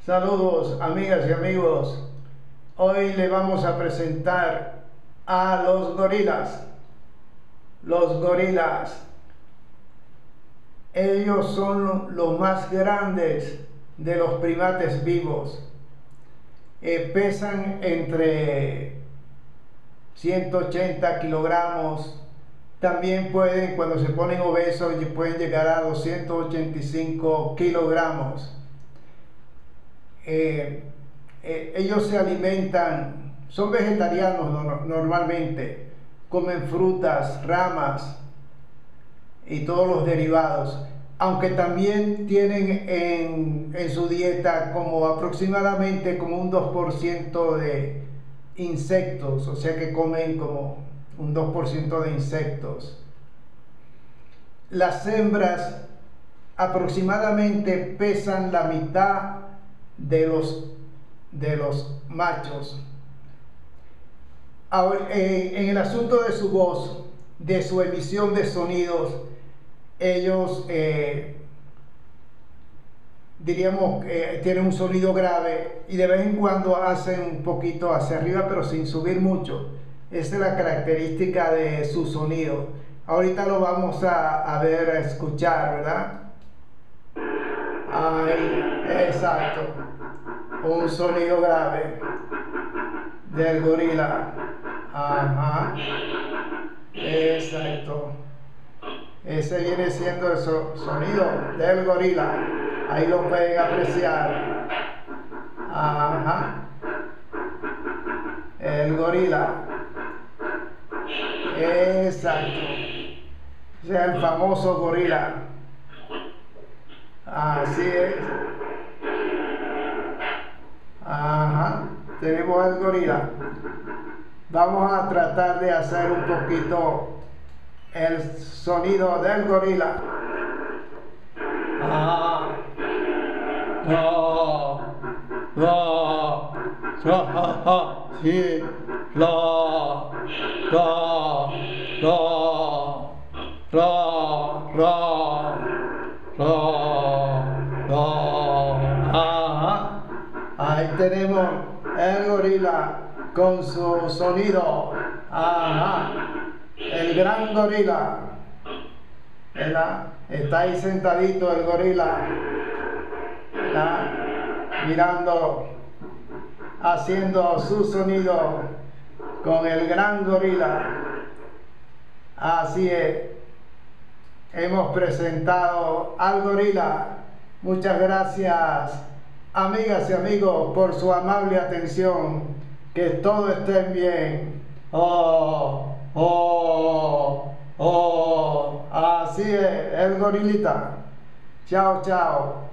Saludos amigas y amigos. Hoy le vamos a presentar a los gorilas. Los gorilas. Ellos son los más grandes de los primates vivos. Pesan entre 180 kilogramos. También pueden, cuando se ponen obesos, pueden llegar a 285 kilogramos. Ellos se alimentan, son vegetarianos normalmente, comen frutas, ramas y todos los derivados, aunque también tienen en su dieta como aproximadamente como un 2% de insectos, o sea que comen como un 2% de insectos. Las hembras aproximadamente pesan la mitad de los machos. Ahora, en el asunto de su voz, de su emisión de sonidos, ellos diríamos que tienen un sonido grave y de vez en cuando hacen un poquito hacia arriba, pero sin subir mucho. Esa es la característica de su sonido. Ahorita lo vamos a ver, a escuchar, ¿verdad? Ahí, exacto. Un sonido grave del gorila. Ajá. Exacto. Ese viene siendo el sonido del gorila. Ahí lo pueden apreciar. Ajá. El gorila. Exacto. O sea, el famoso gorila. Así es. Ajá. Tenemos el gorila. Vamos a tratar de hacer un poquito el sonido del gorila. Ah. Sí. Ajá. Ahí tenemos el gorila con su sonido. Ajá. El gran gorila. ¿Verdad? Está ahí sentadito el gorila. ¿Verdad? Mirando, haciendo su sonido con el gran gorila. Así es. Hemos presentado al gorila. Muchas gracias, amigas y amigos, por su amable atención. Que todos estén bien. Así es, el gorilita. Chao, chao.